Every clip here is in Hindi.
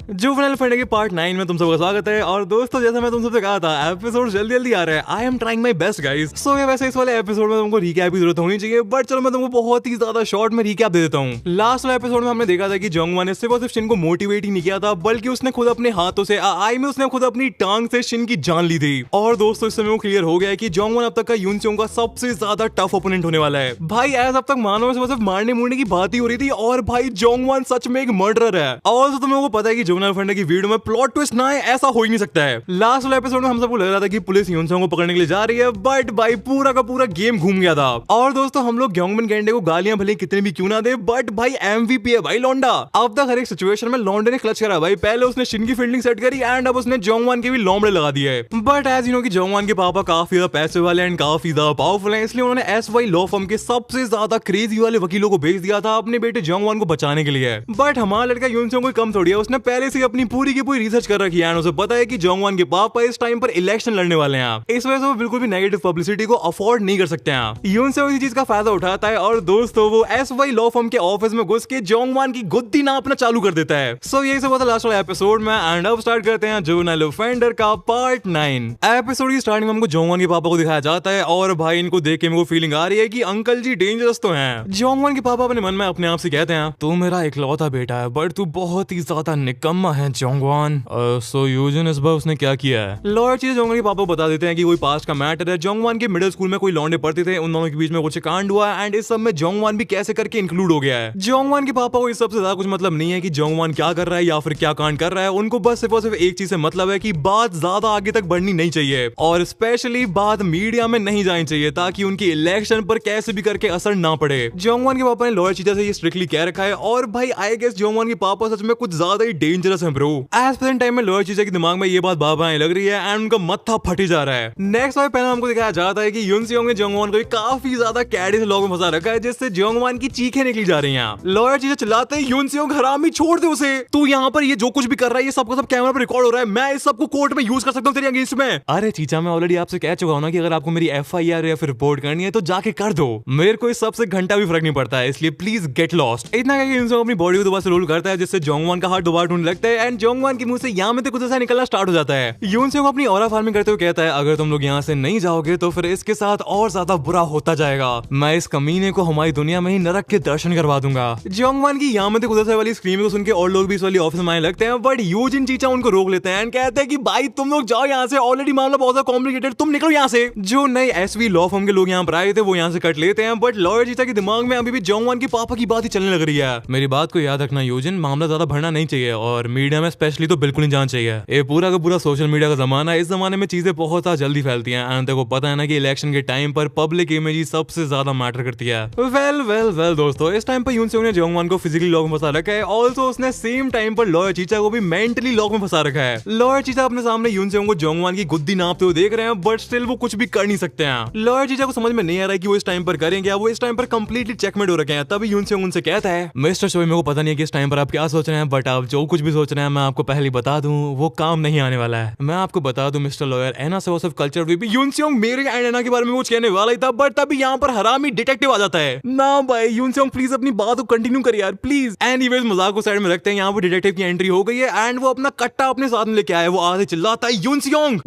जुवेनाइल ऑफेंडर के पार्ट 9 में तुम सबका स्वागत है। और दोस्तों जैसा मैं तुम सबसे कहा था, एपिसोड जल्दी जल्दी आ रहा है। I am trying my best guys. So वैसे इस वाले एपिसोड में तुमको रिकैप की जरूरत होनी चाहिए, बट चलो मैं तुमको बहुत ही ज्यादा शॉर्ट में रिकैप दे देता हूँ। लास्ट वाले एपिसोड में हमने देखा था कि जोंगवान ने सिर्फ और सिर्फ शिन को मोटिवेट ही नहीं किया था, बल्कि उसने खुद अपने हाथों से आई में उसने खुद अपनी टांग से शिन की जान ली थी। और दोस्तों इस समय वो क्लियर हो गया है कि जोंगवान अब तक का यूनसेओंग का सबसे ज्यादा टफ ओपोनेंट होने वाला है। भाई ऐसा अब तक मानो में सिर्फ मारने मुड़ने की बात ही हो रही थी, और भाई जोंगवान सच में एक मर्डरर है। और तो तुम्हें पता है कि जुवेनाइल ऑफेंडर की वीडियो में प्लॉट ट्विस्ट ना है, ऐसा हो ही नहीं सकता है। लास्ट वाले एपिसोड में हम सबको लग रहा था कि पुलिस यूनसेओंग को पकड़ने के लिए जा रही है, बट भाई पूरा का पूरा गेम घूम गया था। और दोस्तों हम लोग ग्योंगमिन गेंडे को गालियां भले कितनी भी क्यों ना दे, बट भाई एमवीपी है भाई लौंडा। अब तक हर एक सिचुएशन में लौंडे ने क्लच करा भाई। पहले उसने शिन की फील्डिंग सेट करी एंड अब उसने जोंगवान के भी लोमड़े लगा दिए। बट एज यू नो कि जोंगवान के पापा काफी ज्यादा पैसे वाले एंड काफी ज्यादा पावरफुल हैं, इसलिए उन्होंने एसवाई लॉ फर्म के सबसे ज्यादा क्रेजी वाले वकीलों को भेज दिया था अपने बेटे जोंगवान को बचाने के लिए। बट हमारा लड़का यूनसेओंग कोई कम थोड़ी है, उसने पहले से अपनी पूरी की पूरी रिसर्च कर रखी है। उसे पता है कि जोंगवान के पापा इस टाइम पर इलेक्शन लड़ने वाले हैं, इस वजह से वो बिल्कुल भी नेगेटिव पब्लिसिटी को अफोर्ड नहीं कर सकते हैं। यूनसेओंग इस चीज का फायदा उठाता है और दोस्तों वो एसवाई लॉ फर्म के ऑफिस में घुस के जोंगवान की गुद्दी नापना चालू कर देता है। सो यही सब था लास्ट वाले एपिसोड में एंड अब स्टार्ट करते हैं जुवेनाइल ऑफेंडर का पार्ट 9। एपिसोड की स्टार्टिंग में हमको जोंगवान के पापा को दिखाया जाता है और भाई इनको देख के मेरे को फीलिंग आ रही है कि अंकल जी डेंजरस तो हैं। जोंगवान के पापा अपने मन में अपने आप से कहते हैं, तू मेरा इकलौता बेटा है बट तू बहुत ही ज्यादा निकम्मा है जोंगवान। सो यूजन इस बार उसने क्या किया है? लॉर्ड चीज जोंगवान के पापा को बता देते हैं कि कोई पास्ट का मैटर है। जोंगवान के मिडिल स्कूल में कोई लौंडे पढ़ते थे, उन दोनों के बीच में कुछ कांड हुआ एंड इस सब में जोंगवान भी कैसे करके इंक्लूड हो गया है। जोंगवान के पापा को इस सबसे ज्यादा कुछ मतलब नहीं है कि जोंगवान क्या कर रहा है या फिर क्या कांड कर रहा है। उनको बस सिर्फ और सिर्फ एक चीज से मतलब है कि बात ज्यादा आगे तक बढ़नी नहीं चाहिए और स्पेशली बात मीडिया में नहीं जानी चाहिए, ताकि उनकी इलेक्शन पर कैसे भी करके असर ना पड़े। जोंगवान के पापा ने लॉयर चीजा से ये स्ट्रिक्टली कह रखा है और भाई आई गेस जोंगवान के पापा सच में कुछ ज्यादा ही डेंजरस है ब्रो। एज प्रेजेंट टाइम में लॉयर चीजा के दिमाग में ये बात बाबा लग रही है एंड उनका मत्था फटी जा रहा है। नेक्स्ट वाले पहले हमको दिखाया जाता है कि यूनसेओंग ने जोंगवान को काफी ज्यादा कैडी से लोगों में फंसा रखा है, जिससे जोंगवान की चीखें निकली जा रही हैं। लॉयर चीजा चिल्लाते हैं, यूनसेओंग हरामी छोड़ दे उसे, तू यहाँ पर ये जो कुछ भी कर रहा है ये सब कैमरा पर रिकॉर्ड हो रहा है, मैं इस सबको कोर्ट में यूज कर सकता हूँ तेरे अगेंस्ट में। अरे चीचा मैं ऑलरेडी आपसे कह चुका हूँ ना कि अगर आपको मेरी एफआईआर या फिर रिपोर्ट करनी है तो जाके कर दो, मेरे को इस सबसे घंटा भी फर्क नहीं पड़ता है, इसलिए प्लीज गेट लॉस्ट। इतना कि यूनसेओंग अपनी बॉडी को दोबारा से रोल करता है, जिससे जोंगवान का हार्ट दोबारा ढूंढने लगता है एंड जोंगवान के मुंह से यहाँ में कुछ ऐसा निकलना स्टार्ट हो जाता है। यूनसेओंग अपनी ऑरा फार्मिंग करते हुए कहता है, अगर तुम लोग यहाँ से नहीं जाओगे तो फिर इसके साथ और ज्यादा बुरा होता जाएगा, मैं इस कमीने को हमारी दुनिया में ही नरक के दर्शन करवा दूंगा। जोंगवान की यहाँ में कुछ वाली स्क्रीम को सुन के और लोग भी इस वाली ऑफिस में आने लगते हैं, बट यूजिन चीचा उनको रोक लेते हैं एंड कहते हैं कि भाई तुम लोग जाओ यहाँ से, ऑलरेडी मामला बहुत कॉम्प्लिकेटेड, तुम निकलो यहाँ से। जो नए एसवी लॉ फर्म के लोग यहाँ पर आए थे वो यहाँ से कट लेते हैं, बट लॉयर चीचा के दिमाग में अभी भी जोंगवान के पापा की बात ही चलने लग रही है। मेरी बात को याद रखना यूजिन, मामला ज्यादा भरना नहीं चाहिए और मीडिया में स्पेशली तो बिल्कुल नहीं जाना चाहिए। ये पूरा का पूरा सोशल मीडिया का जमाना है, इस जमाने में चीजें बहुत ज्यादा जल्दी फैलती हैं एंड देखो पता है ना कि इलेक्शन के टाइम पर पब्लिक इमेज सबसे ज्यादा मैटर करती है। वेल दोस्तों इस टाइम पर यूनसेओंग ने जोंगवान को फिजिकली लॉक में फंसा रखा है, ऑल्सो उसने सेम टाइम पर लॉयर चीचा को भी मेंटली लॉक में फंसा रखा है। लॉयर चीचा अपने सामने यूनसेओंग को जोंगवान की गुद्दी नापते हुए देख रहे हैं, बट स्टिल वो कुछ भी कर नहीं सकते हैं। लॉयर चीचा को समझ में नहीं आ रहा है कि वो इस टाइम पर करेंगे, वो इस टाइम पर कंप्लीटली चेकमेट हो रखे हैं। तभी यूनसेओंग उनसे कहता है, मिस्टर शोई मेरे को पता नहीं है कि इस टाइम पर आप क्या सोच रहे हैं, बट आप जो कुछ भी सोच रहे हैं मैं आपको पहले बता दूं वो काम नहीं आने वाला है। मैं आपको बता दूं मिस्टर लॉयर, एना से वो सिर्फ कल्चर भी। यूनसेओंग मेरे एंड एना के बारे में कुछ कहने वाला ही था, बट तभी यहाँ पर हरामी डिटेक्टिव आ जाता है। ना भाई यूनसेओंग प्लीज अपनी बात को कंटिन्यू कर यार प्लीज। एनीवेज मजाक को साइड में रखते हैं, यहाँ पर डिटेक्टिव की एंट्री हो गई है एंड वो अपना कट्टा अपने साथ में लेके आया। वो आगे चिल्लाता है, यूनसेओंग।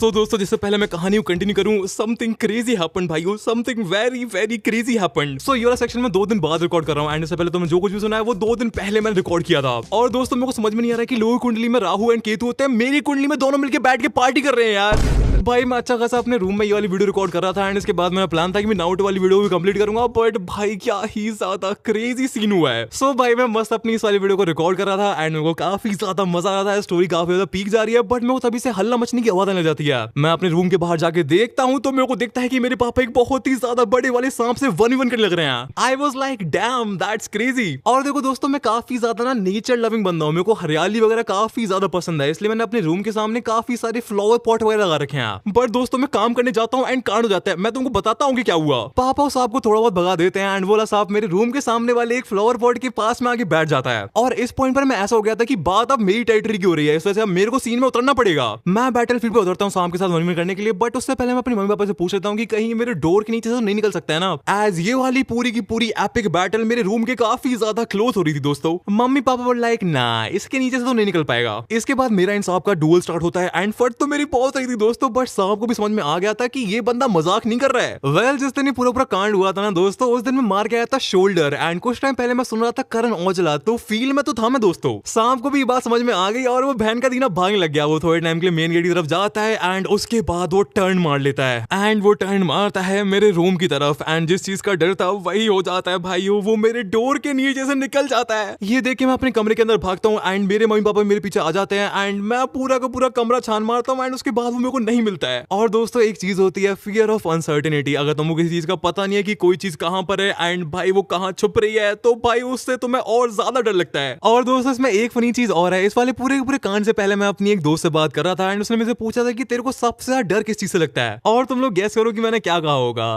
तो दोस्तों जिससे पहले मैं कहानी को कंटिन्यू करूं, समथिंग क्रेजी हैपेंड भाइयों, something very very crazy happened. So ये वाला सेक्शन में 2 दिन बाद रिकॉर्ड कर रहा हूं एंड इससे पहले तो मैं जो कुछ भी सुना है वो 2 दिन पहले मैंने रिकॉर्ड किया था। और दोस्तों मेरे को समझ में नहीं आ रहा है कि लोगों की कुंडली में राहु एंड केतु होते हैं, मेरी कुंडली में दोनों मिलकर बैठ के पार्टी कर रहे हैं यार। भाई मैं अच्छा खासा अपने रूम में ये वाली वीडियो रिकॉर्ड कर रहा था एंड इसके बाद मेरा प्लान था कि मैं नाउट वाली वीडियो भी कंप्लीट करूंगा, बट भाई क्या ही ज्यादा क्रेजी सीन हुआ है। सो भाई मैं मस्त अपनी इस वाली वीडियो को रिकॉर्ड कर रहा था एंड मेरे को काफी ज्यादा मजा आ रहा था, स्टोरी काफी ज्यादा पीक जा रही है, बट मेरे को तभी से हल्ला मचने की आवाज आने लग जाती है। मैं अपने रूम के बाहर जाके देखता हूँ तो मेरे को दिखता है कि मेरे पापा एक बहुत ही ज्यादा बड़े वाले सांप से 1v1 करने लग रहे हैं। I was like damn that's crazy. और देखो दोस्तों मैं काफी ज्यादा ना नेचर लविंग बंदा हूँ, मेरे को हरियाली वगैरह काफी ज्यादा पसंद है, इसलिए मैंने अपने रूम के सामने काफी सारे फ्लावर पॉट वगैरह लगा रखे हैं। हैं। बट दोस्तों मैं काम करने जाता हूँ एंड कांड हो जाता है। मैं तुमको बताता हूँ कि क्या हुआ। पापा उस सांप को थोड़ा बहुत भगा देते हैं एंड वो वाला सांप मेरे रूम के सामने वाले एक फ्लावर पॉट के पास में आके बैठ जाता है। और इस पॉइंट पर मैं ऐसा हो गया था कि बात अब मेरी टेरिटरी की हो रही है, इस वजह से अब मेरे को सीन में उतरना पड़ेगा। मैं बैटलफील्ड पे उतरता हूँ सांप के साथ वन करने के लिए, बट उससे पहले मैं अपने मम्मी पापा से पूछ लेता हूँ कि कहीं मेरे डोर के नीचे से नहीं निकल सकता है ना, एज ये वाली पूरी की पूरी एपिक बैटल मेरे रूम के काफी ज्यादा क्लोज हो रही थी दोस्तों। मम्मी पापा बोल लाइक ना इसके नीचे से तो नहीं निकल पाएगा। इसके बाद मेरा इन सांप का डुएल स्टार्ट होता है एंड फट तो मेरी बहुत रही थी दोस्तों, बट सांप को भी समझ में आ गया था कि ये बंदा मजाक नहीं कर रहा है। वेल जिस दिन पूरा कांड हुआ था ना दोस्तों, उस दिन मैं मार के आया था शोल्डर एंड कुछ टाइम पहले मैं सुन रहा था करण औजला, तो फील में तो था मैं दोस्तों। सांप को भी ये बात समझ में आ गई और वो बहन का दीना भागने लग गया। वो थोड़े टाइम के लिए मेन गेट की तरफ जाता है एंड उसके बाद वो टर्न मार लेता है एंड वो टर्न मारता है मेरे रूम की तरफ एंड जिस चीज का डर था वही हो जाता है भाइयों, वो मेरे डोर के नीचे से निकल जाता है। ये देख के मैं अपने कमरे के अंदर भागता हूँ एंड मेरे मम्मी पापा मेरे पीछे आ जाते हैं एंड मैं पूरा का पूरा कमरा छान मारता हूँ एंड उसके बाद वो मेरे को नहीं मिलता है। और दोस्तों एक चीज होती है फियर ऑफ अनसर्टेनिटी। अगर तुमको किसी चीज का पता नहीं है कि कोई चीज कहां पर है एंड भाई वो कहां छुप रही है, तो भाई उससे तुम्हें और ज्यादा डर लगता है। और दोस्तों इसमें एक फनी चीज और है। इस वाले पूरे कांड से पहले मैं अपनी एक दोस्त से बात कर रहा था एंड उसने मुझसे पूछा था कि तेरे को सबसे ज्यादा डर किस चीज से लगता है, और तुम लोग गैस करो कि मैंने क्या कहा होगा।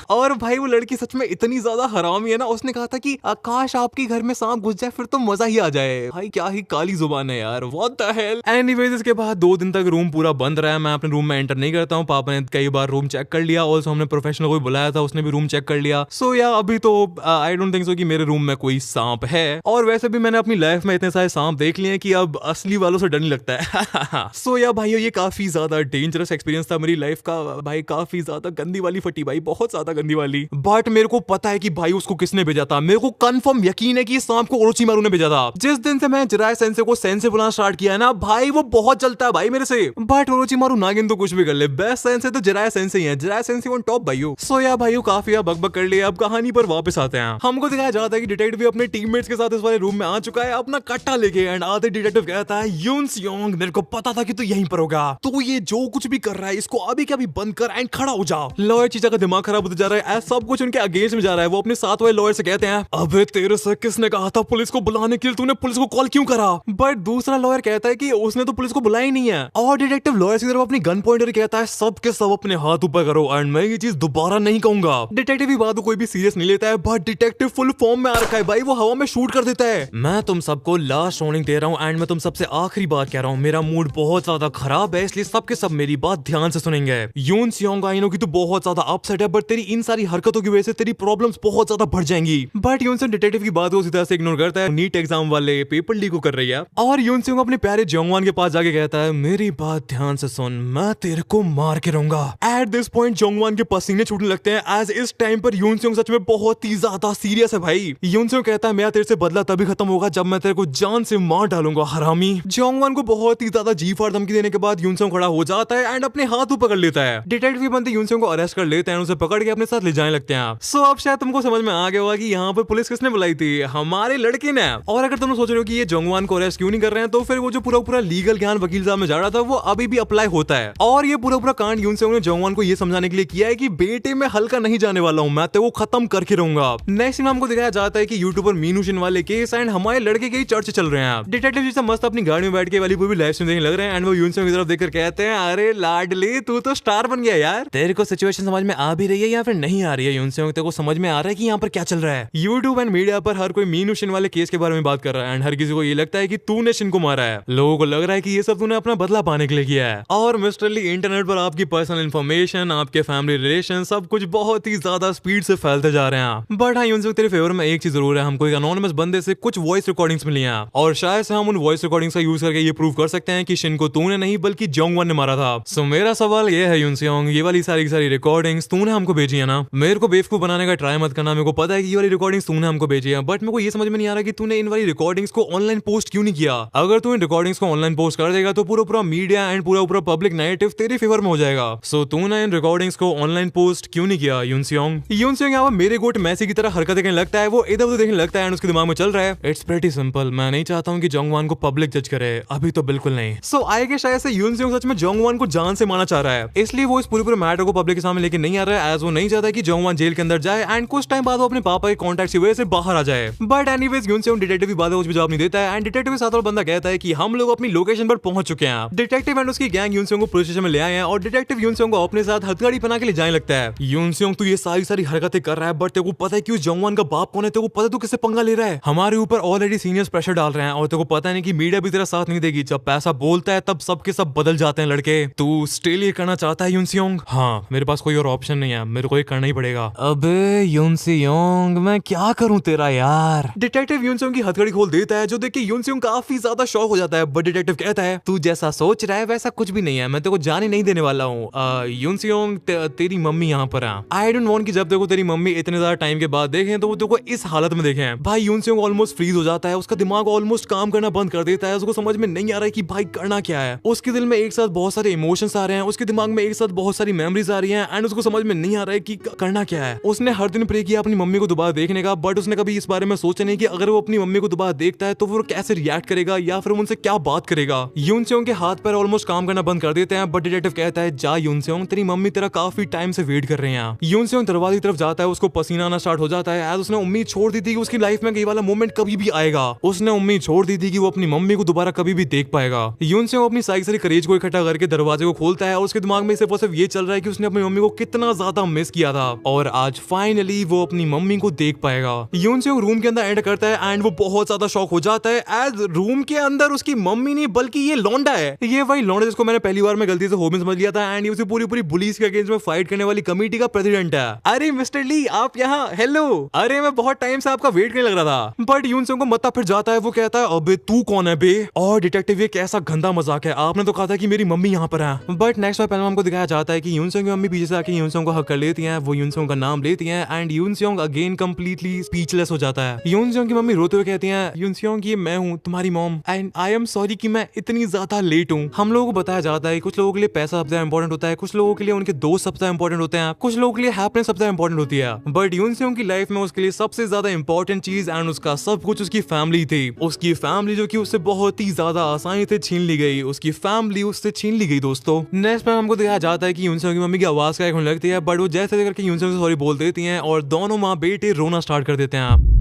और भाई वो लड़की सच में इतनी ज्यादा हरामी है ना, उसने कहा था कि काश आपके घर में सांप घुस जाए फिर तो मजा ही आ जाए। भाई क्या ही काली जुबान है यार, व्हाट द हेल। एनीवेज इसके बाद 2 दिन तक रूम पूरा बंद रहा है, मैं अपने रूम में एंटर नहीं करता हूँ। पापा ने कई बार रूम चेक कर लिया, ऑल्सो हमने प्रोफेशनल को बुलाया था, उसने भी रूम चेक कर लिया। सो या अभी तो आई डोंट थिंक सो कि मेरे रूम में कोई सांप है। और वैसे भी मैंने अपनी लाइफ में इतने सारे सांप देख लिए हैं कि अब असली वालों से डर नहीं लगता है। सो या भाइयों ये काफी ज्यादा डेंजरस एक्सपीरियंस था मेरी लाइफ का भाई, काफी ज्यादा गंदी वाली फटी भाई, बहुत ज्यादा गंदी वाली। बट मेरे को पता है कि भाई उसको किसने भेजा था। मेरे को कंफर्म यकीन है कि सांप को ओरोचिमारू ने भेजा था। जिस दिन से मैं जिराय सेंसे को सेंसे बुलाना स्टार्ट किया है ना भाई, वो बहुत चलता है भाई मेरे से। बट ओरोचिमारू नागिन तो कुछ भी कर ले, बेस्ट सेंसे तो जिराय सेंसे ही है। जिराय सेंसे ऑन टॉप भाइयों। सो या भाइयों काफी बकबक कर लिया, अब कहानी पर वापस आते हैं। हमको दिखाया जाता है कि डिटेक्टिव भी अपने टीममेट्स के साथ इस वाले रूम में आ चुका है अपना कट्टा लेके एंड आधे डिटेक्टिव कहता है यून सियोंग मेरे को पता था कि तू यहीं पर होगा, तो ये जो कुछ भी कर रहा है इसको अभी क्या भी बंद कर एंड खड़ा हो जा। लॉयर चीचा का दिमाग खराब होता जा रहा है, सब कुछ उनके अगेंस्ट में जा रहा है। वो अपने साथ वाले लॉयर से कहते हैं अबे तेरे से किसने कहा था पुलिस को बुलाने के लिए, तूने पुलिस को कॉल क्यों करा। बट दूसरा लॉयर कहता है कि उसने तो पुलिस को बुलाया ही नहीं है। और डिटेक्टिव लॉयर की तरफ अपनी गन पॉइंटर कहता है सब के सब अपने हाथ ऊपर करो एंड मैं ये चीज दोबारा नहीं कहूंगा। डिटेक्टिव की बात को कोई भी सीरियस नहीं लेता है, बट डिटेक्टिव फुल फॉर्म में आ रखा है भाई, वो हवा में शूट कर देता है। मैं तुम सबको लास्ट वार्निंग दे रहा हूँ एंड मैं तुम सबसे आखिरी बात कह रहा हूँ, मेरा मूड बहुत ज्यादा खराब है, इसलिए सबके सब मेरी बात ध्यान से सुनेंगे। यून सियोंग आई नो कि तू बहुत ज्यादा अपसेट है, बट तेरी इन सारी हरकतों की वजह से तेरी प्रॉब्लम्स बहुत ज्यादा बढ़ जाएंगी। बट यून सियोंग डिटेक्टिव की बात को सीधा से इग्नोर करता है। नीट एग्जाम वाले पेपर लीक को कर रही है और यून सियोंग अपने प्यारे जोंगवान के पास जाके कहता है मेरी बात ध्यान से सुन, मैं तेरे को मार के रहूंगा। एट दिस पॉइंट जोंगवान के पसीने छूटने लगते हैं, एज इस टाइम पर यून सियोंग सच में बहुत ही ज्यादा सीरियस है भाई। यून सियोंग कहता है मेरा तेरे से बदला तभी खत्म होगा जब मैं तेरे को जान से मार डालूंगा हरामी। जोंगवान को बहुत ही ज्यादा जी फाड़ धमकी देने के बाद यून सियोंग खड़ा हो जाता है एंड अपने हाथ ऊपर पकड़ लेता है। डिटेक्टिव बनते यून सियोंग को अरेस्ट कर लेते हैं, उसे पकड़ के अपने साथ ले जाने लगते हैं। सो अब शायद तुमको समझ में आ गया होगा कि यहाँ पर पुलिस किसने बुलाई थी, हमारे लड़के ने। और अगर तुम सोच रहे हो कि ये जोंगवान को अरेस्ट क्यों नहीं कर रहे हैं, तो फिर वो जो पूरा लीगल ज्ञान वकील साहब में जा रहा था वो अभी भी अप्लाई होता है। और ये पूरा कांड यून सियोंग ने जोंगवान को ये समझाने के लिए किया है कि बेटे में हल्का नहीं जाने वाला हूँ, मैं तो खत्म करके रहूंगा। नेक्स्ट नाम को दिखाया जाता है कि यूट्यूबर मीनू शिन वाले केस एंड हमारे लड़के के चर्च चल रहे हैं। डिटेक्टिव जैसा मस्त अपनी गाड़ी में बैठ के वाली पूरी लाइव स्ट्रीम देखने लग रहे हैं एंड वो यून सियोंग की तरफ देखकर कहते हैं अरे लाडली तू तो स्टार बन गया यार, तेरे को सिचुएशन समझ में आ भी रही है या फिर नहीं आ रही है। यून सियोंग तेरे को समझ में आ रहा है कि यहाँ पर क्या चल रहा है। यूट्यूब एंड मीडिया पर हर कोई मीनू शिन वाले केस के बारे में बात कर रहा है एंड हर किसी को ये लगता है कि तूने शिन को मारा है। लोगों को लग रहा है कि ये सब तूने अपना बदला पाने के लिए किया है। और मिस्टरली इंटरनेट पर आपकी पर्सनल इंफॉर्मेशन, आपके फैमिली रिलेशन सब कुछ बहुत ही ज्यादा स्पीड से फैलते जा रहे हैं। बट हाँ यून सियोंग तेरे फेवर में एक चीज जरूर है, हमको एक अनोनिमस बंदे से कुछ वॉइस रिकॉर्डिंग्स मिली हैं और शायद से हम उन वॉइस रिकॉर्डिंग्स का यूज करके ये प्रूव कर सकते हैं कि शिन को तूने नहीं बल्कि जोंगवान ने मारा था। सो मेरा सवाल ये है यून सियोंग, ये वाली सारी की सारी रिकॉर्डिंग्स तूने हमको भेजी है ना, मेरे को बेवकूफ बनाने का ट्राई मत करना। मेरे को पता है कि ये वाली रिकॉर्डिंग्स तूने हमको भेजी है, बट मेरे को ये समझ में नहीं आ रहा कि तूने इन वाली रिकॉर्डिंग्स को ऑनलाइन पोस्ट क्यों नहीं किया। अगर तू इन रिकॉर्डिंग्स को ऑनलाइन पोस्ट कर देगा तो पूरा मीडिया एंड पूरा पब्लिक नैरेटिव तेरे फेवर में हो जाएगा। सो तूने इन रिकॉर्डिंग्स को ऑनलाइन पोस्ट क्यों नहीं किया यून सियोंग। यून सियोंग यहाँ मेरे गोट मैसी की तरह हरकत देखने लगता है, वो इधर उधर देखने लगता है एंड उसके दिमाग में चल रहा है इट्स प्रीटी सिंपल, मैं नहीं चाहता हूँ कि जोंगवान को पब्लिक जज करे, अभी तो बिल्कुल नहीं। सो आए के शायद से यून सियोंग सच में जोंगवान को जान से मारना चाह रहा है, इसलिए वो इस पूरे मैटर को पब्लिक के सामने लेके नहीं आ रहा है, एज वो नहीं चाहता कि जोंगवान जेल के अंदर जाए एंड कुछ टाइम बाद वो अपने पापा के कॉन्टैक्ट की वजह से बाहर आ जाए। बट एनीवेज यून सियोंग डिटेक्टिव की बातों को जवाब नहीं देता है एंड डिटेक्टिव के साथ वाला बंदा कहता है कि हम लोग अपनी लोकेशन पर पहुंच चुके हैं। डिटेक्टिव एंड उसकी गैंग यून सियोंग को पुलिस स्टेशन में ले आए हैं और डिटेक्टिव यूनसेंग को अपने साथ हथकड़ी बना के ले जाने लगता है। यूनसेंग तू ये सारी हरकतें कर रहा है, बट तेरे को पता है कि उस जंगवान का बाप कौन है? तेरे को पता है तू किससे पंगा ले रहा है? हमारे ऊपर ऑलरेडी सीनियर्स प्रेशर डाल रहे हैं और तेरे को पता नहीं कि मीडिया भी तेरा साथ नहीं देगी। जब पैसा बोलता है तब सब के सब बदल जाते हैं लड़के। तू स्टिल ये करना चाहता है यूनसेंग? हाँ, मेरे पास कोई और ऑप्शन नहीं है, मेरे को ये करना ही पड़ेगा। अबे यूनसेंग, मैं क्या करूं तेरा यार? डिटेक्टिव यूनसेंग की हथकड़ी खोल देता है, जो देख के यूनसेंग काफी ज्यादा शॉक हो जाता है। बट डिटेक्टिव कहता है तू जैसा सोच रहा है वैसा कुछ भी नहीं है, मैं तेरे को जाने नहीं देने वाला हूँ। यूनसेंग तेरी मम्मी यहाँ पर है। आई डोंट वांट कि जब देखो तेरी मम्मी इतने ज्यादा टाइम के बाद देखें तो वो तेरे को इस हालत में देखें। भाई यूनसेंग ऑलमोस्ट फ्रीज हो जाता है, उसका दिमाग ऑलमोस्ट काम करना बंद कर देता है। उसको समझ में नहीं आ रहा है कि भाई करना क्या है। उसके दिल में एक साथ बहुत सारे इमोशंस आ रहे हैं, उसके दिमाग में एक साथ बहुत सारी मेमोरीज आ रही हैं एंड उसको समझ में नहीं आ रहा है कि करना क्या है। उसने हर दिन प्रे किया अपनी मम्मी को दोबारा देखने का, बट उसने कभी इस बारे में सोचा नहीं कि अगर वो अपनी मम्मी को दोबारा देखता है तो वो कैसे रिएक्ट करेगा या फिर उनसे क्या बात करेगा। यूनसेंग के हाथ पैर ऑलमोस्ट काम करना बंद कर देते हैं, बट डिटेक्टिव कहता है जा यूनसेंग, तेरी मम्मी तेरा काफी टाइम से वेट कर रहे हैं। यूनसेंग दरवाजे की तरफ जाता है, उसको पसीना आना स्टार्ट हो जाता है। आज उसने उम्मीद छोड़ दी थी कि उसकी लाइफ में ये वाला मोमेंट कभी भी आएगा। उसने उम्मीद छोड़ दी थी कि वो अपनी मम्मी को दोबारा कभी भी देख पाएगा। यूनसेंग अपनी सारी करेज को इकट्ठा करके दरवाजे को खोलता है और उसके दिमाग में सिर्फ और सिर्फ ये चल रहा है कि उसने अपनी मम्मी को कितना ज्यादा मिस किया था और आज फाइनली वो अपनी मम्मी को देख पाएगा। यूनसेंग रूम के अंदर एंटर करता है एंड वो बहुत ज्यादा शॉक हो जाता है एज रूम के अंदर उसकी मम्मी नहीं बल्कि ये लौंडा है। ये वही लौंडा जिसको मैंने पहली बार में गलती से होबिन समझ लिया था एंड ये उसी पूरी पुलिस के अगेंस्ट में फाइट करने वाली कमेटी का प्रेसिडेंट है। अरे मिस्टर ली, आप यहाँ? हेलो। अरे मैं बहुत टाइम से आपका वेट करने लग रहा था। बट यूनसेंग को मत्था फिर जाता है, वो कहता है अबे तू कौन है बे? और डिटेक्टिव ये कैसा गंदा मजाक है, आपने तो कहा था कि मेरी मम्मी यहाँ पर है। बट नेक्स्ट में पहले हमको दिखाया जाता है कि यूनसेंग की मम्मी पीछे से आके यूनसेंग को हक कर लेती हैं, वो यूनसेंग का नाम लेती हैं एंड यूनसेंग अगेन कंप्लीटली स्पीचलेस हो जाता है। यूनसेंग की मम्मी रोते हुए कहती हैं यूनसेंग ये मैं हूँ तुम्हारी mom and I am sorry कि मैं इतनी ज्यादा लेट हूँ। हम लोगों को बताया जाता है कुछ लोगों के लिए पैसा सबसे इंपॉर्टेंट होता है, कुछ लोगों के लिए उनके दोस्त सबसे इंपॉर्टेंट होते हैं, कुछ लोगों के लिए हैप्पीनेस सबसे इंपॉर्टेंट होती है। बट यूनसेंग की लाइफ में उसके लिए सबसे ज्यादा इंपॉर्टेंट चीज एंड उसका सब कुछ उसकी फैमिली थी। उसकी फैमिली जो कि उससे बहुत ही ज्यादा आसानी से छीन ली गई, उसकी फैमिली उससे छीन ली गई। दोस्तों नेक्स्ट में हमको दिखाया जाता है कि यूनसेंग की मम्मी की आवाज का होने लगती है, बट वो जैसे करके यूनसेंग से सॉरी बोल देती हैं और दोनों माँ बेटे रोना स्टार्ट कर देते हैं।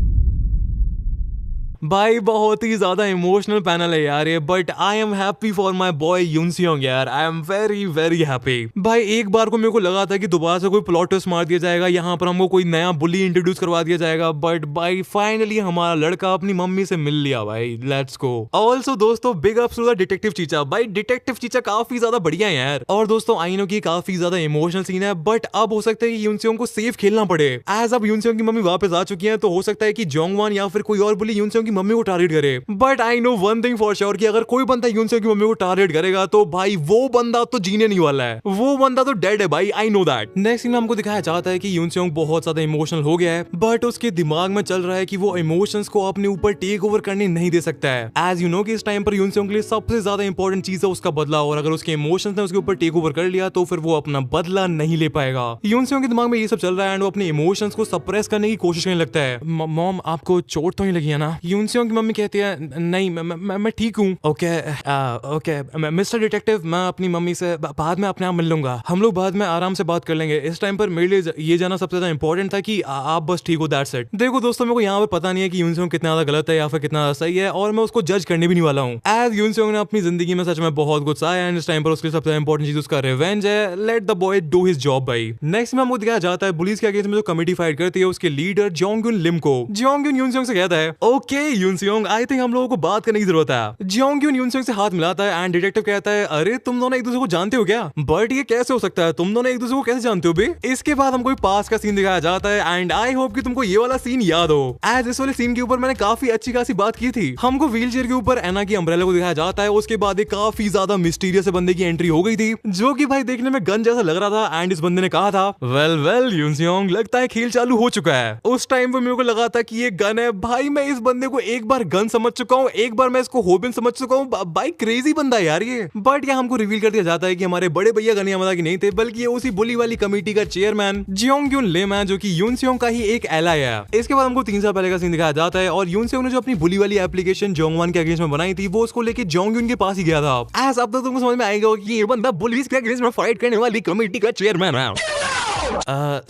भाई बहुत ही ज्यादा इमोशनल पैनल है यार ये, but I am happy for my boy Yunseong यार, आई एम वेरी हैप्पी। भाई एक बार को मेरे को लगा था कि दोबारा से कोई प्लॉट ट्विस्ट मार दिया जाएगा, यहाँ पर हमको कोई नया बुली इंट्रोड्यूस करवा दिया जाएगा, बट भाई फाइनली हमारा लड़का अपनी मम्मी से मिल लिया भाई, लेट्स गो। ऑल्सो दोस्तों big ups to the detective चीचा। भाई डिटेक्टिव चीचा काफी ज्यादा बढ़िया है यार, और दोस्तों आई नो की काफी ज्यादा इमोशनल सीन है, बट अब हो सकता है कि यूनसेंग को सेफ खेलना पड़े। एज अब यूनसेंग की मम्मी वापस आ चुकी है, तो हो सकता है कि जोंगवान या फिर कोई और बुली यूनसेंग की मम्मी को टारगेट करे। But I know one thing for sure कि अगर कोई बंदा यूनसेंग की मम्मी को टारगेट करेगा तो भाई वो बंदा तो जीने नहीं वाला है, वो बंदा तो डेड है भाई, I know that. Next scene में हमको दिखाया जाता है कि यूनसेंग बहुत ज्यादा इमोशनल हो गया है, बट उसके दिमाग में चल रहा है कि वो इमोशंस को अपने ऊपर टेक ओवर करने नहीं दे सकता है। एज यू नो कि इस टाइम पर यूनसेंग के लिए सबसे ज्यादा इंपॉर्टेंट चीज है उसका बदला, और अगर उसके इमोशंस ने उसके ऊपर टेक ओवर कर लिया तो फिर वो अपना बदला नहीं ले पाएगा। यूनसेंग के दिमाग में ये सब चल रहा है एंड वो अपने इमोशंस को सप्रेस करने की कोशिश करने लगता है। मॉम आपको चोट तो नहीं लगी है ना? यूनसेंग की मम्मी कहती है नहीं मैं ठीक हूँ। ओके मिस्टर डिटेक्टिव, मैं अपनी मम्मी से बाद में अपने आप मिल लूंगा, हम लोग बाद में आराम से बात कर लेंगे। इस टाइम पर मेरे लिए ये जाना सबसे ज्यादा इंपॉर्टेंट था कि आप बस ठीक हो, दैट्स इट। देखो दोस्तों मेरे को यहाँ पर पता नहीं है कि यूनसेंग कितना ज्यादा गलत है या फिर कितना सही है, और मैं उसको जज करने भी नहीं वाला हूँ। एज यूनसेंग ने अपनी जिंदगी में सच में बहुत गुस्सा है एंड इस टाइम पर उसके सबसे इंपॉर्टेंट चीज उसका रिवेंज है। Let the boy do his job भाई। नेक्स्ट में हमको दिखाया जाता है पुलिस के अगेंस्ट में जो कमेटी फाइट करती है उसके लीडर जोंगयुन लिम को। जोंगयुन यूनसेंग से कहता है ओके यूनसेंग, आई थिंक हम लोगों को बात करने की जरूरत है। जोंगयुन यूनसेंग से हाथ मिलाता है एंड डिटेक्टिव कहता है अरे तुम दोनों एक दूसरे को जानते हो क्या? बट ये कैसे हो सकता है, तुम दोनों एक दूसरे को कैसे जानते हो बे? इसके बाद हमको पास का सीन दिखाया जाता है एंड आई होप कि तुमको ये वाला सीन याद हो। एज इस वाले सीन के ऊपर मैंने काफी अच्छी खासी बात की थी। हमको व्हील चेयर के ऊपर एना की अम्ब्रेला को दिखाया जाता है, उसके बाद एक काफी ज्यादा मिस्टीरियस बंदे की एंट्री हो गई थी जो कि भाई देखने में गन जैसा लग रहा था एंड इस बंदे ने कहा था वेल यूनसेंग लगता है खेल चालू हो चुका है। उस टाइम पे मेरे को लगा था कि ये गन है। भाई मैं इस बंदे को एक बार गन समझ चुका हूँ, एक बार मैं इसको होबिन समझ चुका हूँ। भाई क्रेजी बंदा है यार ये। बट यहाँ हमको रिवील कर दिया जाता है कि हमारे बड़े भैया गन यामादा की नहीं थे, बल्कि ये उसी बुली वाली कमेटी का चेयरमैन जोंगयुन लिम है जो कि यूनसेंग का ही एक एलाय है। इसके बाद हमको 3 साल पहले का सीन दिखाया जाता है और यूनसेंग ने जो अपनी बुली वाली एप्लीकेशन जोंगवान के अगेंस्ट में बनाई थी वो उसको लेके जोंगयुन के पास ही गया था। एज अब तो तुमको समझ में आएगा कि ये बंदा बुलीज के अगेंस्ट में फाइट करने वाली कमेटी का चेयरमैन है।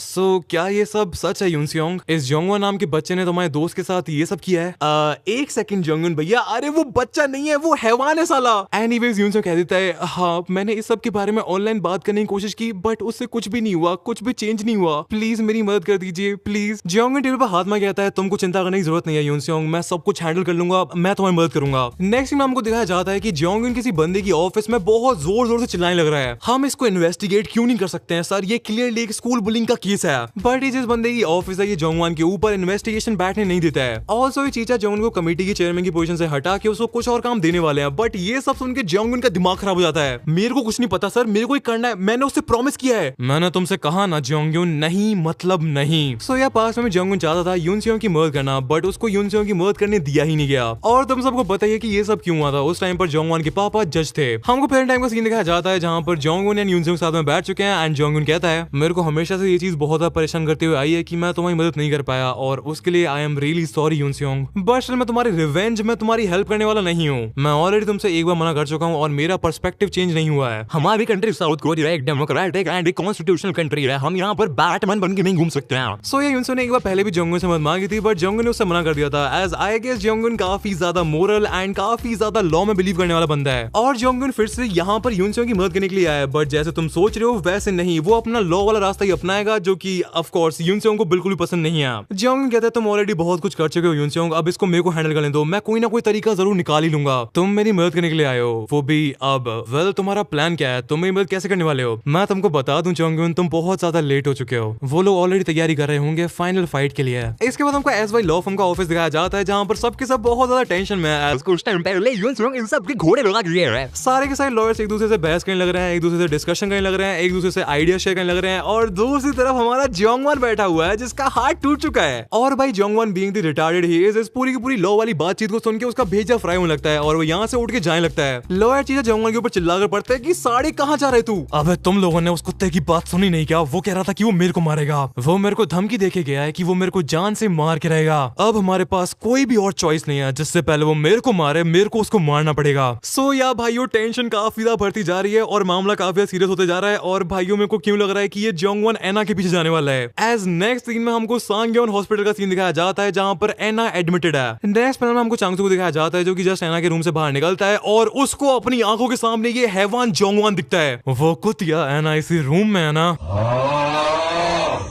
सो क्या ये सब सच है यूनसियोंग? इस जोंगवन नाम के बच्चे ने तुम्हारे दोस्त के साथ ये सब किया है? एक सेकंड जोंगवन भैया, अरे वो बच्चा नहीं है, वो हैवान है साला। एनीवेज यूनसियोंग कह देता है हाँ मैंने इस सब के बारे में ऑनलाइन बात करने की कोशिश की बट उससे कुछ भी नहीं हुआ, कुछ भी चेंज नहीं हुआ, प्लीज मेरी मदद कर दीजिए प्लीज। जोंगवन टेबल पर हाथ में कहता है तुमको चिंता करने की जरूरत नहीं है यूनसियोंग, मैं सब कुछ हैंडल कर लूंगा, मैं तुम्हारी मदद करूंगा। नेक्स्ट सीन में हमको दिखाया जाता है कि जोंगवन किसी बंदे की ऑफिस में बहुत जोर जोर से चिल्लाने लग रहा है, हम इसको इन्वेस्टिगेट क्यों नहीं कर सकते हैं सर, ये क्लियरली एक स्कूल बुलिंग का केस है। बट ये जिस बंदे की ऑफिस है ये जोंगवन के ऊपर इन्वेस्टिगेशन बैठने नहीं देता है। ऑल्सो ये चीचा जोंगवन को कमेटी के चेयरमैन की पोजीशन से हटा के उसको कुछ और काम देने वाले हैं, बट ये सब सुन के जोंगवन का दिमाग खराब हो जाता है। मेरे को कुछ नहीं पता सर, मेरे को ही करना है, मैंने उससे प्रॉमिस किया है। मैंने तुमसे कहा ना जोंगवन, नहीं मतलब नहीं। सो या पास में जोंगवन चाहता था यूनसियोंग की मदद करना बट उसको यूनसियोंग की मदद करने दिया ही नहीं गया। और तुम सबको पता है कि ये सब क्यों हुआ था। उस टाइम पर जोंगवन के पापा जज थे। हमको पहले टाइम का सीन दिखाया जाता है जहां पर जोंगवन एंड यूनसियोंग साथ में बैठ चुके हैं एंड जोंगवन कहता है मेरे को हमेशा से ये चीज बहुत ज्यादा परेशान करते हुए आई है कि मैं तुम्हारी मदद नहीं कर पाया और उसके लिए I am really sorry Yunseong, but मैं तुम्हारी रिवेंज में तुम्हारी हेल्प करने वाला नहीं हूँ। मैं ऑलरेडी तुमसे एक बार मना कर चुका हूँ और मेरा पर्सपेक्टिव चेंज नहीं हुआ है। हमारी कंट्री साउथ कोरिया एक डेमोक्रेटिक एंड कॉन्स्टिट्यूशनल कंट्री है, हम यहाँ पर बैटमैन बन के नहीं घूम सकते हैं। सो ये यूनसियोंग ने एक बार पहले भी जोंगवन से मदद मांगी थी बट जोंगवन ने उससे मना कर दिया था एज आई गेस जोंगवन काफी ज्यादा मोरल एंड काफी ज्यादा लॉ में बिलीव करने वाला बंदा है और जोंगवन फिर से यहाँ पर यूनसियोंग की मदद करने के लिए आया है। बट जैसे तुम सोच रहे हो वैसे नहीं, वो अपना लॉ वाला रास्ता ही अपनाएगा जो कि ऑफ कोर्स यूनसियोंग को बिल्कुल भी पसंद नहीं है। जोंगवन कहता है तुम ऑलरेडी बहुत कुछ कर चुके हो यूनसियोंग, अब इसको मेरे को हैंडल करने दो, मैं कोई ना कोई तरीका जरूर निकाल ही लूंगा। तुम मेरी मदद करने के लिए आए हो, वो भी अब। वेल तुम्हारा प्लान क्या है, तुम मेरी मदद कैसे करने वाले हो? मैं तुमको बता दूं जोंगवन, तुम बहुत ज्यादा लेट हो चुके हो। वो लोग ऑलरेडी तैयारी कर रहे होंगे फाइनल फाइट के लिए। इसके बाद हमको एसवाई लॉ फर्म का ऑफिस दिखाया जाता है जहां पर सबके सब बहुत ज्यादा टेंशन में है। कुछ टाइम पहले यूनसियोंग इन सब के घोड़े लगा दिए हैं। सारे के सारे लॉयर्स एक दूसरे से बहस करने लग रहे हैं, एक दूसरे से डिस्कशन करने लग रहे हैं, एक दूसरे से आइडिया शेयर करने लग रहे हैं और दूसरी तरफ हमारा जोंगवन बैठा हुआ है जिसका हार्ट टूट चुका है। और भाई Jongwon being the retarded he is, इस पूरी की पूरी लॉ वाली बातचीत को सुन के उसका भेजा फ्राई होने लगता है और वो यहाँ से उठ के जाने लगता है। लॉयर चीजा जोंगवन के ऊपर चिल्लाकर पड़ता है कि साढ़े कहाँ जा रहे तू? अबे तुम लोगों ने उस कुत्ते की बात सुनी नहीं क्या? वो कह रहा था कि वो मेरे को मारेगा, वो मेरे को धमकी देके गया है कि वो मेरे को जान से मार के रहेगा। अब हमारे पास कोई भी और चॉइस नहीं है, जिससे पहले वो मेरे को मारे मेरे को उसको मारना पड़ेगा। सो या भाइयों टेंशन काफी ज्यादा बढ़ती जा रही है और मामला काफी सीरियस होते जा रहा है और भाइयों मेरे को क्यों लग रहा है कि ये जोंगवन एना के पीछे जाने वाला है। एज नेक्स्ट सीन में हमको सांगयोन हॉस्पिटल का सीन दिखाया जाता है जहां पर एना एडमिटेड है। नेक्स्ट पैनल में हमको चांगसू को दिखाया जाता है जो कि जस्ट एना के रूम से बाहर निकलता है और उसको अपनी आंखों के सामने ये हैवान जोंगवन दिखता है। वो कुतिया एना इसी रूम में है ना?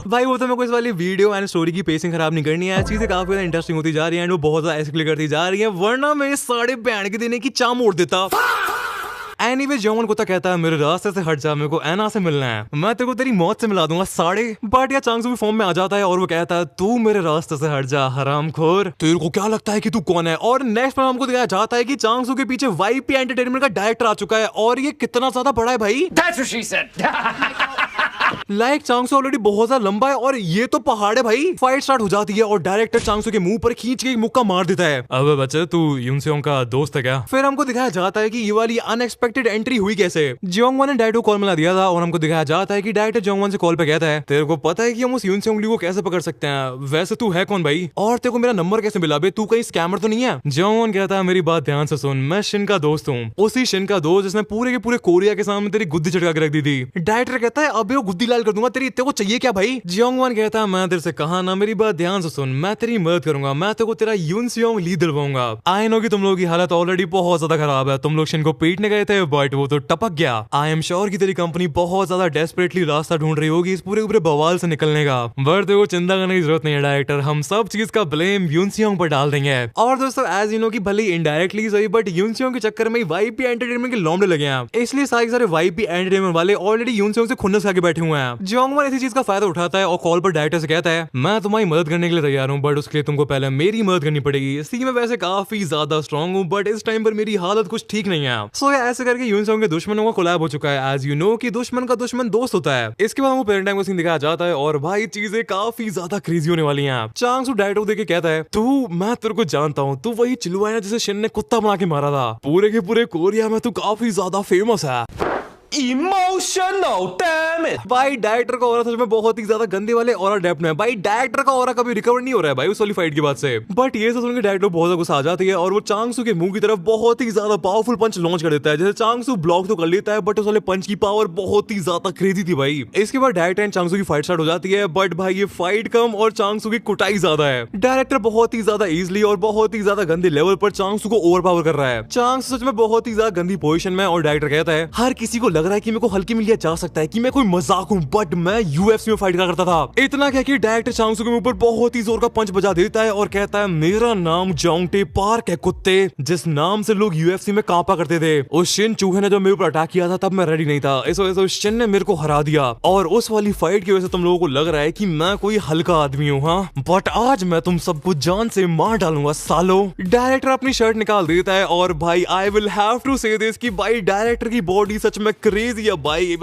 भाई वो तो मेरे को इस वाली वीडियो एंड स्टोरी की पेसिंग खराब नहीं करनी है, चीजें काफी ज्यादा इंटरेस्टिंग होती जा रही है एंड वो बहुत ज्यादा एस्केलेट करती जा रही है, वरना मैं साढ़े बैंड के देने की चाम उड़ देता। एनीवे जोंगवन कुत्ता कहता है मेरे रास्ते से हट जा, मेरे को एना से मिलना है, मैं तेरे को तेरी मौत से मिला दूंगा साढ़े। बट या चांगसू भी फॉर्म में आ जाता है और वो कहता है तू मेरे रास्ते से हट जा हरामखोर, तेरे को क्या लगता है कि तू कौन है? और नेक्स्ट में हमको दिखाया जाता है कि चांगसू के पीछे वाईपी एंटरटेनमेंट का डायरेक्टर आ चुका है और ये कितना ज्यादा बड़ा है भाई। That's what she said. Like Changsu already बहुत ज्यादा लंबा है और ये तो पहाड़ है भाई। फाइट स्टार्ट हो जाती है और डायरेक्टर चांगसू के मुंह पर खींच के एक मुक्का मार देता है। अबे बच्चे तू यूनसियोंग का दोस्त है क्या? फिर हमको दिखाया जाता है कि ये वाली अनएक्सपेक्टेड एंट्री हुई कैसे। जोंगवन ने डायरेक्टर को कॉल मिला दिया था और हमको दिखाया जाता है कि डायरेक्टर जोंगवन से कॉल पे कहता है तेरे को पता है कि हम उस यूनसियोंग ली को कैसे पकड़ सकते हैं? वैसे तू है कौन भाई और तेरे को मेरा नंबर कैसे मिला बे? तू कहीं स्कैमर तो नहीं है? जोंगवन कहता है मेरी बात ध्यान से सुन, मैं शिन का दोस्त हूँ, उसी शिन का दोस्त जिसने पूरे के पूरे कोरिया के सामने तेरी गुद्दी चढ़का के रख दी थी। डायरेक्टर कहता है अबे वो गुद्दी लाल कर दूंगा तेरी, तेरे को चाहिए क्या भाई? जोंगवन कहता है मैं तेरे से कहा ना, मेरी बात ध्यान से सुन, मैं तेरी मदद करूंगा, मैं तेरे को तेरा यूनसियोंग ली दिलवाऊंगा। आई नो कि तुम लोगों की हालत ऑलरेडी बहुत ज्यादा खराब है, तुम लोग शिन को पीटने गए थे बट वो तो टपक गया। आई एम श्योर कि तेरी कंपनी बहुत ज्यादा डेस्परेटली रास्ता ढूंढ रही होगी इस पूरे बवाल से निकलने का, बट तेरे को चिंता करने की जरूरत नहीं है डायरेक्टर, हम सब चीज का ब्लेम यूनसियोंग पर डाल देंगे। और दोस्तों एज यू नो कि भले इनडायरेक्टली सही बट यूनसियोंग के चक्कर में वाईपी एंटरटेनमेंट के लौंडे लगे हैं, इसलिए सारे वाईपी एंटरटेनमेंट वाले ऑलरेडी यूनसियोंग से खुन्नस खाके बैठे हुए हैं। जोंगवन इसी चीज का फायदा उठाता है और कॉल पर डायरेक्टर से कहता है मैं तुम्हारी मदद करने के लिए तैयार हूँ बट उसके लिए तुमको पहले मेरी मदद करनी पड़ेगी। इसी में वैसे काफी ज्यादा स्ट्रॉन्ग हूँ बट इस टाइम पर मेरी हालत कुछ ठीक नहीं है। सो ऐसे करके यूनसियोंग के दुश्मनों का कोलैब हो चुका है। एज यू नो कि दुश्मन का दुश्मन दोस्त होता है। इसके बाद हमको पेरेंट टाइम का सीन दिखाया जाता है और भाई चीजें काफी ज्यादा क्रेजी होने वाली हैं। चांगसू डायरेक्टर को देख के कहता है तू, मैं तेरे को जानता हूँ, तू वही चिलुआ है जिसे शिन ने कुत्ता बना के मारा था, पूरे के पूरे कोरिया में तू काफी ज्यादा फेमस है। Emotional, damn it! भाई डायरेक्टर का ऑरा सच में बहुत ही ज्यादा गंदे वाले ऑरा डेप्थ में है भाई। डायरेक्टर का ऑरा कभी रिकवर नहीं हो रहा है भाई उस वाली फाइट के बाद से। बट ये सब सुन के डायरेक्टर बहुत ज्यादा गुस्सा आ जाती है और वो चांगसू के मुंह की तरफ बहुत ही ज्यादा पावरफुल पंच लॉन्च कर देता है। जैसे चांगसू ब्लॉक तो कर लेता है बट उस वाले पंच की पावर बहुत ही ज्यादा क्रेजी थी भाई। इसके बाद डायरेक्टर एंड चांगसू की फाइट स्टार्ट हो जाती है बट भाई ये फाइट कम और चांगसू की कुटाई ज्यादा है। डायरेक्टर बहुत ही ज्यादा इजीली और बहुत ही ज्यादा गंदे लेवल पर चांगसू को ओवरपावर कर रहा है। चांगसू सच में बहुत ही ज्यादा गंदी पोजीशन में और डायरेक्टर कहता है हर किसी को लग रहा है कि मेरे को हल्के में लिया जा सकता है, कि मैं कोई मजाक हूं, बट मैं यूएफसी में फाइट करता था। इतना क्या कि डायरेक्टर चांगसू के ऊपर बहुत ही जोर का पंच बजा देता है और कहता है मेरा नाम जांगटे पार्क है कुत्ते, जिस नाम से लोग यूएफसी में कांपा करते थे। उस शिन चूहे ने जब मेरे ऊपर अटैक किया था तब मैं रेडी नहीं था, इस वजह से उस शिन ने मेरे को हरा दिया और उस वाली फाइट की वजह से तुम लोगों को लग रहा है कि मैं कोई हल्का आदमी हूँ। हाँ, बट आज मैं तुम सबको जान से मार डालूंगा सालो। डायरेक्टर अपनी शर्ट निकाल देता है और भाई आई विल हैव टू से दिस कि भाई डायरेक्टर की बॉडी सच में क्रेजी है भाई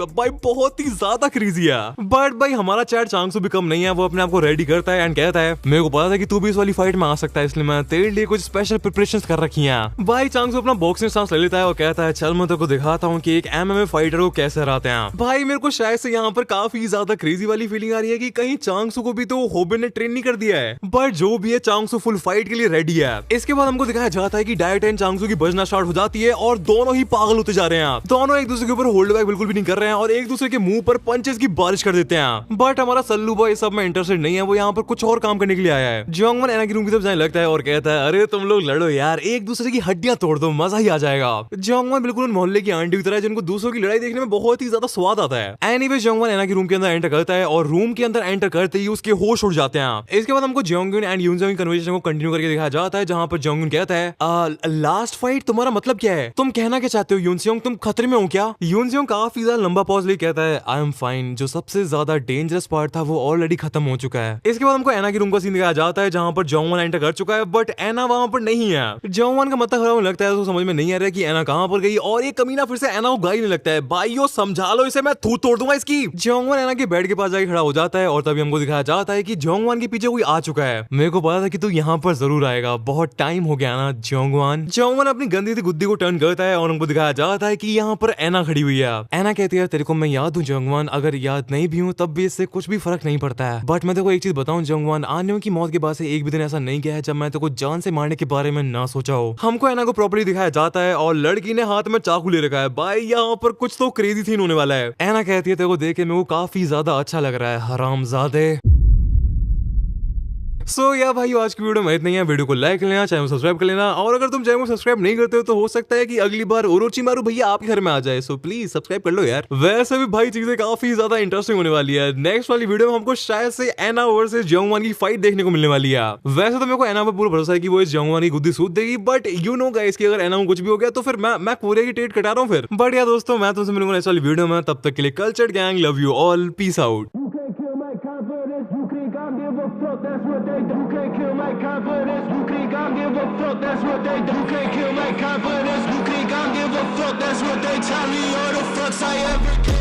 बहुत ही ज्यादा क्रेजी है। बट भाई हमारा चैट चांगसू भी कम नहीं है, वो अपने आप को रेडी करता है एंड कहता है मेरे को पता था कि तू भी इस वाली फाइट में आ सकता है, इसलिए मैं तेरे लिए कुछ स्पेशल प्रिपरेशंस कर रखी हैं। भाई चांगसू अपना बॉक्सिंग स्टांस ले लेता है और कहता है चल मैं तेरे को दिखाता हूँ कि एक एमएमए फाइटर को कैसे हराते हैं। भाई मेरे को शायद से यहाँ पर काफी ज्यादा क्रेजी वाली फीलिंग आ रही है कि कहीं चांगसू को भी तो होबिन ने ट्रेन नहीं कर दिया है। बट जो भी है चांगसू फुल फाइट के लिए रेडी है। इसके बाद हमको दिखाया जाता है कि डायरेक्टर एंड चांगसू की बजना स्टार्ट हो जाती है और दोनों ही पागल होते जा रहे हैं। दोनों एक दूसरे के ऊपर होल्ड बैक बिल्कुल भी नहीं कर रहे हैं और एक दूसरे के मुंह पर पंचेस की बारिश कर देते हैं। बट हमारा सल्लू बॉय सब में इंटरेस्टेड नहीं है, वो यहाँ पर कुछ और काम करने के लिए आया है। जोंगवन एना की रूम की तरफ जाने लगता है और कहता है अरे तुम लोग लड़ो यार, एक दूसरे की हड्डियां तोड़ दो, मजा ही आ जाएगा। जोंगवन बिल्कुल उन मोहल्ले की आंटी की तरह है जिनको दूसरों की लड़ाई देखने में बहुत ही ज्यादा स्वाद आता है। एनीवे जोंगवन एना की रूम के अंदर एंटर करता है और रूम के अंदर एंटर करते ही उसके होश उड़ जाते हैं। इसके बाद हमको जोंगन एंड यूनजोंग की कन्वर्सेशन को कंटिन्यू करके दिखाया जाता है जहां पर जोंगन कहता है लास्ट फाइट तुम्हारा मतलब क्या है, तुम कहना क्या चाहते हो यूनजोंग, तुम खतरे में हो क्या? यूनजोंग काफी ज्यादा लंबा पॉज लेके कहता है आई एम फाइन, जो सबसे ज्यादा डेंजरस पार्ट था वो ऑलरेडी खत्म हो चुका है। इसके बाद हमको एना की रूम का सीन दिखाया जाता है जहां पर जोंगवन एंटर कर चुका है बट एना वहां पर नहीं है। जोंगवन का मतलब खराब लगता है तो समझ में नहीं आ रहा है कि एना कहां पर गई और ये कमीना फिर से एना को गाली लगता है भाइयों समझा लो इसे, मैं थू तोड़ दूंगा इसकी। जोंगवन एना के बेड के पास जाके खड़ा हो जाता है और तभी हमको दिखाया जाता है कि जोंगवन के पीछे कोई आ चुका है। मेरे को पता था कि तू यहाँ पर जरूर आएगा, बहुत टाइम हो गया ना जोंगवन। जोंगवन अपनी गंदी सी गुद्दी को टर्न करता है और हमको दिखाया जाता है कि यहाँ पर एना खड़ी हुई है। एना कहती है तेरे को मैं याद हूँ जोंगवन, अगर याद नहीं भी हूँ तब भी इससे कुछ भी फर्क नहीं पड़ता है। बट मैं तेरे को एक चीज बताऊं जोंगवन, आन्यों की मौत के बाद से एक भी दिन ऐसा नहीं गया है जब मैं तेरे को जान से मारने के बारे में ना सोचा हो। हमको एना को प्रॉपर्ली दिखाया जाता है और लड़की ने हाथ में चाकू ले रखा है। भाई यहाँ पर कुछ तो क्रेजी सीन होने वाला है। एना कहती है तेरे को देख के मेरे को काफी ज्यादा अच्छा लग रहा है हरामजादे। सो या भाई आज की वीडियो में इतना ही है। वीडियो को लाइक कर लेना, चैनल को सब्सक्राइब कर लेना और अगर तुम चैनल को सब्सक्राइब नहीं करते हो तो हो सकता है कि अगली बार ओरोचिमारू भैया आपके घर में आ जाए। सो प्लीज सब्सक्राइब कर लो यार। वैसे भी भाई चीजें काफी ज्यादा इंटरेस्टिंग होने वाली है। नेक्स्ट वाली वीडियो में हमको शायद से एना वर्सेस जोंगवन की फाइट देखने को मिलने वाली है। वैसे तो मेरे को एना पर पूरा भरोसा है कि वो इस जोंगवन की गुद्दी सूद देगी, बट यू नो गाइस कि अगर एना को कुछ भी हो गया तो फिर मैं कोरिया की टेट कटा रहा हूँ फिर। बट यार दोस्तों मैं तुमसे मिलूंगा नेक्स्ट वाली वीडियो में, तब तक के लिए cultured gang love you all, peace out. That's what they do. You can't kill my confidence. You can't give a fuck. That's what they tell me. All the fucks I ever get.